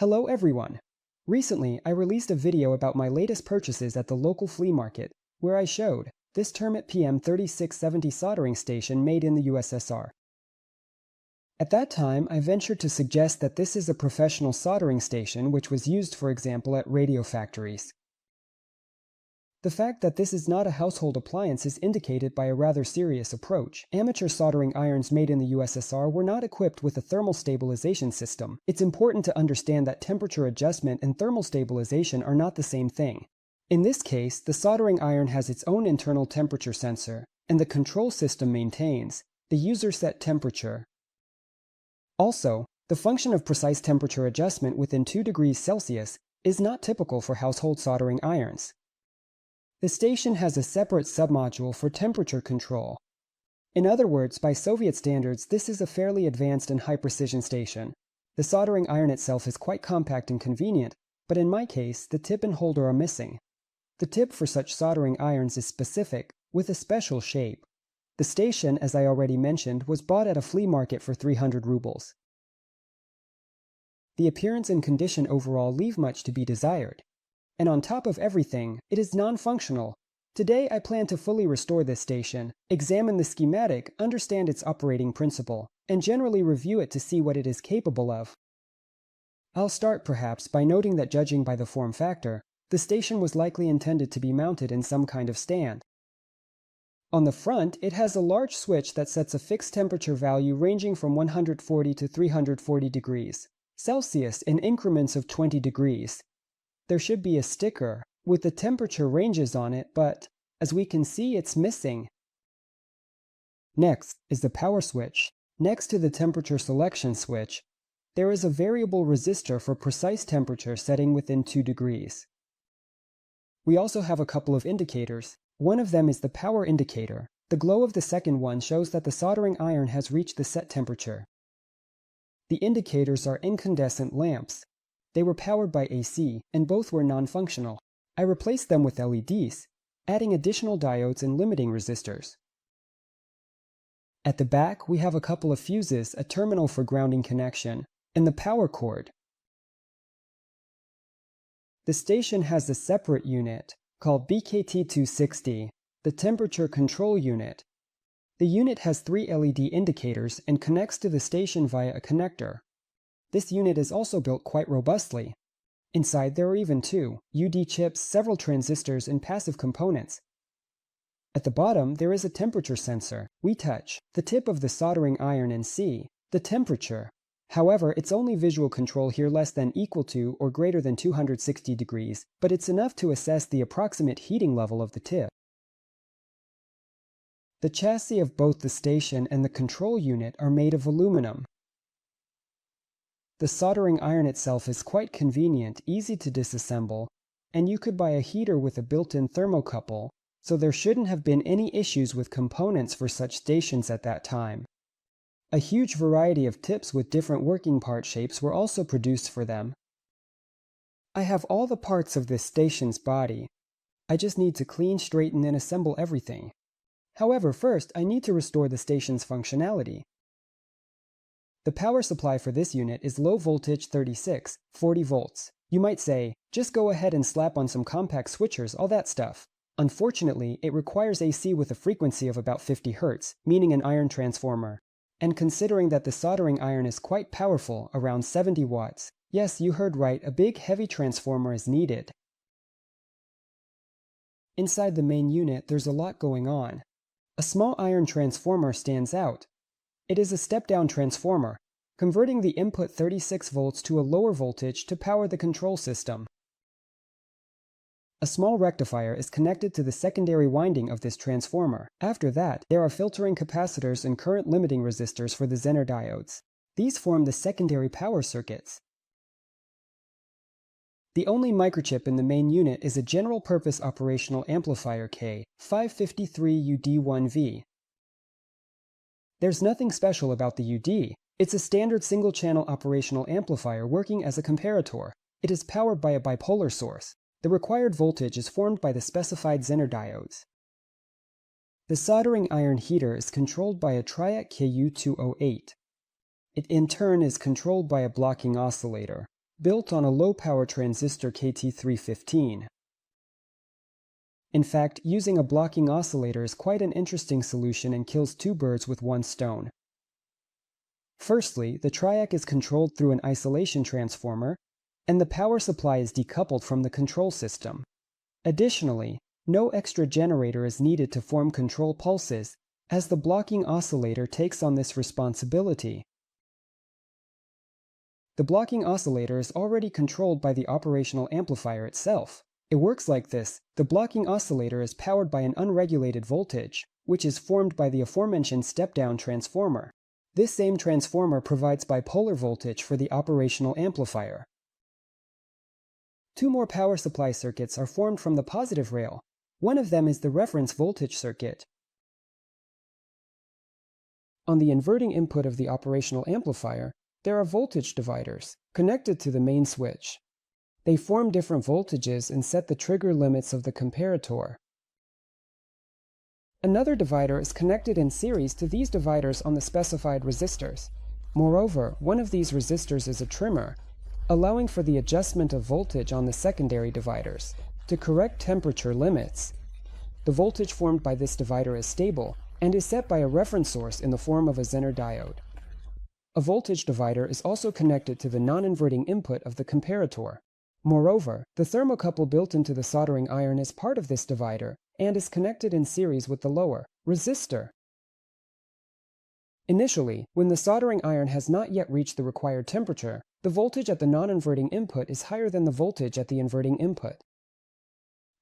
Hello everyone! Recently, I released a video about my latest purchases at the local flea market, where I showed this TERMIT PM3670 soldering station made in the USSR. At that time, I ventured to suggest that this is a professional soldering station which was used, for example, at radio factories. The fact that this is not a household appliance is indicated by a rather serious approach. Amateur soldering irons made in the USSR were not equipped with a thermal stabilization system. It's important to understand that temperature adjustment and thermal stabilization are not the same thing. In this case, the soldering iron has its own internal temperature sensor, and the control system maintains the user-set temperature. Also, the function of precise temperature adjustment within 2 degrees Celsius is not typical for household soldering irons. The station has a separate submodule for temperature control. In other words, by Soviet standards, this is a fairly advanced and high-precision station. The soldering iron itself is quite compact and convenient, but in my case, the tip and holder are missing. The tip for such soldering irons is specific, with a special shape. The station, as I already mentioned, was bought at a flea market for 300 rubles. The appearance and condition overall leave much to be desired. And on top of everything, it is non-functional. Today I plan to fully restore this station, examine the schematic, understand its operating principle, and generally review it to see what it is capable of. I'll start perhaps by noting that judging by the form factor, the station was likely intended to be mounted in some kind of stand. On the front, it has a large switch that sets a fixed temperature value ranging from 140 to 340 degrees Celsius in increments of 20 degrees. There should be a sticker with the temperature ranges on it, but as we can see, it's missing. Next is the power switch. Next to the temperature selection switch, there is a variable resistor for precise temperature setting within 2 degrees. We also have a couple of indicators. One of them is the power indicator. The glow of the second one shows that the soldering iron has reached the set temperature. The indicators are incandescent lamps. They were powered by AC, and both were non-functional. I replaced them with LEDs, adding additional diodes and limiting resistors. At the back, we have a couple of fuses, a terminal for grounding connection, and the power cord. The station has a separate unit, called BKT260, the temperature control unit. The unit has 3 LED indicators and connects to the station via a connector. This unit is also built quite robustly. Inside there are even 2 UD chips, several transistors, and passive components. At the bottom there is a temperature sensor. We touch the tip of the soldering iron and see the temperature. However, it's only visual control here less than equal to or greater than 260 degrees, but it's enough to assess the approximate heating level of the tip. The chassis of both the station and the control unit are made of aluminum. The soldering iron itself is quite convenient, easy to disassemble, and you could buy a heater with a built-in thermocouple, so there shouldn't have been any issues with components for such stations at that time. A huge variety of tips with different working part shapes were also produced for them. I have all the parts of this station's body. I just need to clean, straighten, and assemble everything. However, first I need to restore the station's functionality. The power supply for this unit is low voltage 40 volts. You might say, just go ahead and slap on some compact switchers, all that stuff. Unfortunately, it requires AC with a frequency of about 50 Hz, meaning an iron transformer. And considering that the soldering iron is quite powerful, around 70 watts, yes, you heard right, a big heavy transformer is needed. Inside the main unit, there's a lot going on. A small iron transformer stands out. It is a step-down transformer, converting the input 36 volts to a lower voltage to power the control system. A small rectifier is connected to the secondary winding of this transformer. After that, there are filtering capacitors and current limiting resistors for the Zener diodes. These form the secondary power circuits. The only microchip in the main unit is a general-purpose operational amplifier K553UD1V. There's nothing special about the UD. It's a standard single-channel operational amplifier working as a comparator. It is powered by a bipolar source. The required voltage is formed by the specified Zener diodes. The soldering iron heater is controlled by a Triac KU208. It in turn is controlled by a blocking oscillator. built on a low-power transistor KT315. In fact, using a blocking oscillator is quite an interesting solution and kills two birds with one stone. Firstly, the triac is controlled through an isolation transformer, and the power supply is decoupled from the control system. Additionally, no extra generator is needed to form control pulses, as the blocking oscillator takes on this responsibility. The blocking oscillator is already controlled by the operational amplifier itself. It works like this: the blocking oscillator is powered by an unregulated voltage, which is formed by the aforementioned step-down transformer. This same transformer provides bipolar voltage for the operational amplifier. Two more power supply circuits are formed from the positive rail. One of them is the reference voltage circuit. On the inverting input of the operational amplifier, there are voltage dividers connected to the main switch. They form different voltages and set the trigger limits of the comparator. Another divider is connected in series to these dividers on the specified resistors. Moreover, one of these resistors is a trimmer, allowing for the adjustment of voltage on the secondary dividers. To correct temperature limits, the voltage formed by this divider is stable and is set by a reference source in the form of a Zener diode. A voltage divider is also connected to the non-inverting input of the comparator. Moreover, the thermocouple built into the soldering iron is part of this divider and is connected in series with the lower resistor. Initially, when the soldering iron has not yet reached the required temperature, the voltage at the non-inverting input is higher than the voltage at the inverting input.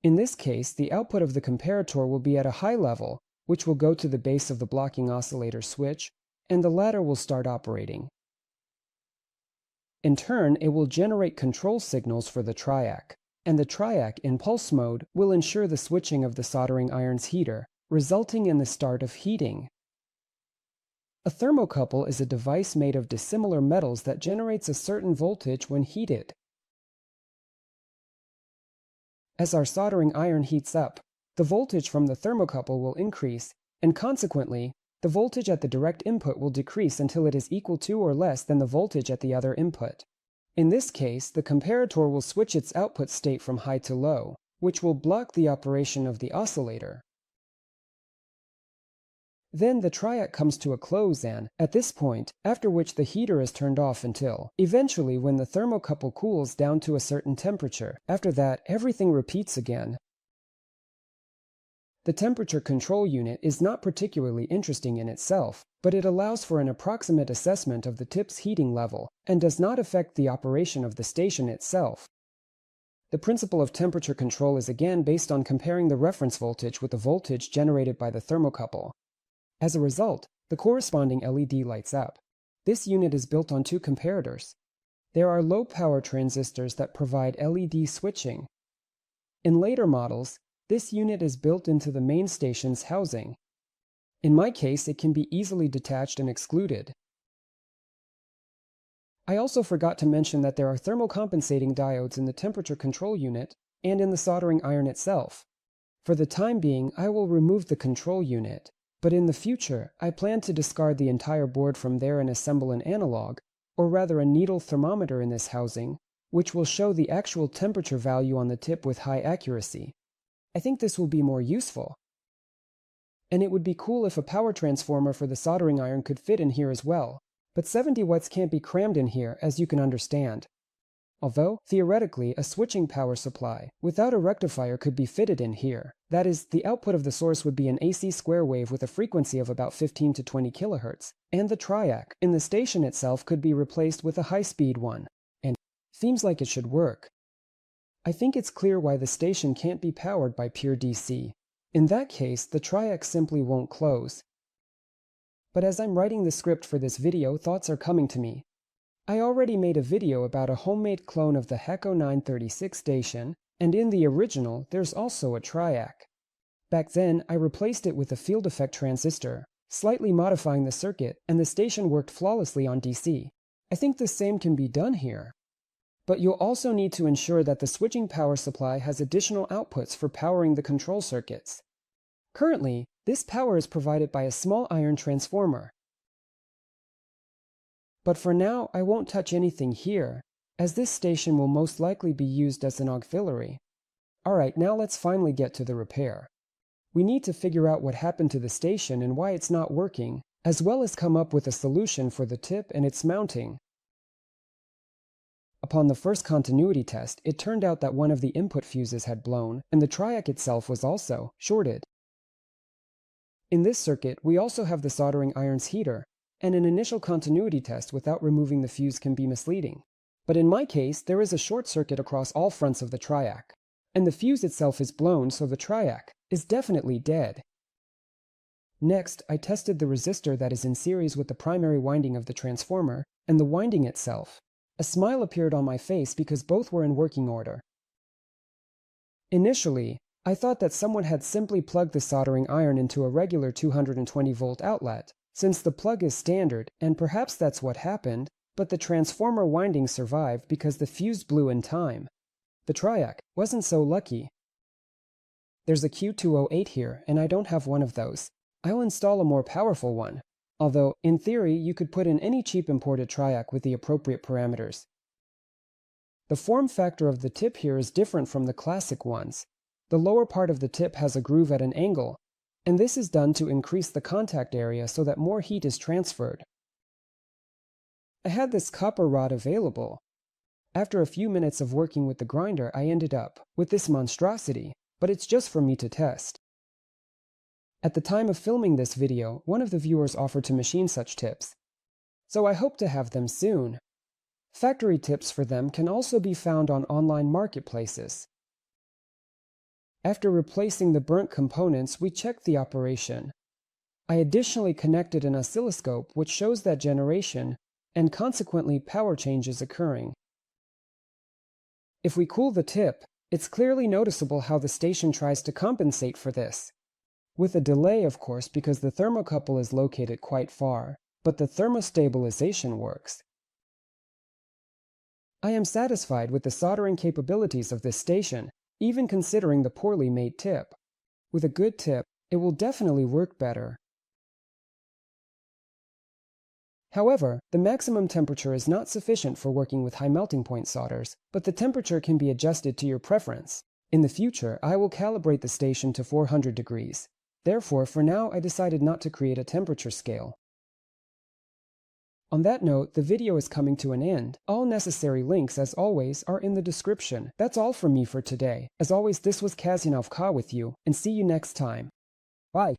In this case, the output of the comparator will be at a high level, which will go to the base of the blocking oscillator switch, and the latter will start operating. In turn, it will generate control signals for the triac, and the triac in pulse mode will ensure the switching of the soldering iron's heater, resulting in the start of heating. A thermocouple is a device made of dissimilar metals that generates a certain voltage when heated. As our soldering iron heats up, the voltage from the thermocouple will increase, and consequently, the voltage at the direct input will decrease until it is equal to or less than the voltage at the other input. In this case, the comparator will switch its output state from high to low, which will block the operation of the oscillator. Then the triac comes to a close and, at this point, after which the heater is turned off until, eventually when the thermocouple cools down to a certain temperature. After that, everything repeats again. The temperature control unit is not particularly interesting in itself, but it allows for an approximate assessment of the tip's heating level, and does not affect the operation of the station itself. The principle of temperature control is again based on comparing the reference voltage with the voltage generated by the thermocouple. As a result, the corresponding LED lights up. This unit is built on two comparators. There are low-power transistors that provide LED switching. In later models, this unit is built into the main station's housing. In my case, it can be easily detached and excluded. I also forgot to mention that there are thermocompensating diodes in the temperature control unit and in the soldering iron itself. For the time being, I will remove the control unit, but in the future, I plan to discard the entire board from there and assemble an analog, or rather a needle thermometer in this housing, which will show the actual temperature value on the tip with high accuracy. I think this will be more useful. And it would be cool if a power transformer for the soldering iron could fit in here as well, but 70 watts can't be crammed in here, as you can understand. Although, theoretically, a switching power supply without a rectifier could be fitted in here. That is, the output of the source would be an AC square wave with a frequency of about 15 to 20 kHz, and the triac in the station itself could be replaced with a high-speed one. And seems like it should work. I think it's clear why the station can't be powered by pure DC. In that case, the triac simply won't close. But as I'm writing the script for this video, thoughts are coming to me. I already made a video about a homemade clone of the HECO 936 station, and in the original, there's also a triac. Back then, I replaced it with a field effect transistor, slightly modifying the circuit, and the station worked flawlessly on DC. I think the same can be done here. But you'll also need to ensure that the switching power supply has additional outputs for powering the control circuits. Currently, this power is provided by a small iron transformer. But for now, I won't touch anything here, as this station will most likely be used as an auxiliary. Alright, now let's finally get to the repair. We need to figure out what happened to the station and why it's not working, as well as come up with a solution for the tip and its mounting. Upon the first continuity test, it turned out that one of the input fuses had blown, and the triac itself was also shorted. In this circuit, we also have the soldering iron's heater, and an initial continuity test without removing the fuse can be misleading. But in my case, there is a short circuit across all fronts of the triac, and the fuse itself is blown, so the triac is definitely dead. Next, I tested the resistor that is in series with the primary winding of the transformer, and the winding itself. A smile appeared on my face because both were in working order. Initially, I thought that someone had simply plugged the soldering iron into a regular 220-volt outlet, since the plug is standard, and perhaps that's what happened, but the transformer winding survived because the fuse blew in time. The triac wasn't so lucky. There's a Q208 here, and I don't have one of those. I'll install a more powerful one, although, in theory, you could put in any cheap imported triac with the appropriate parameters. The form factor of the tip here is different from the classic ones. The lower part of the tip has a groove at an angle, and this is done to increase the contact area so that more heat is transferred. I had this copper rod available. After a few minutes of working with the grinder, I ended up with this monstrosity, but it's just for me to test. At the time of filming this video, one of the viewers offered to machine such tips, so I hope to have them soon. Factory tips for them can also be found on online marketplaces. After replacing the burnt components, we checked the operation. I additionally connected an oscilloscope which shows that generation and consequently power changes occurring. If we cool the tip, it's clearly noticeable how the station tries to compensate for this. With a delay, of course, because the thermocouple is located quite far, but the thermostabilization works. I am satisfied with the soldering capabilities of this station, even considering the poorly made tip. With a good tip, it will definitely work better. However, the maximum temperature is not sufficient for working with high melting point solders, but the temperature can be adjusted to your preference. In the future, I will calibrate the station to 400 degrees. Therefore, for now, I decided not to create a temperature scale. On that note, the video is coming to an end. All necessary links, as always, are in the description. That's all from me for today. As always, this was Kazyanov Ka with you, and see you next time. Bye!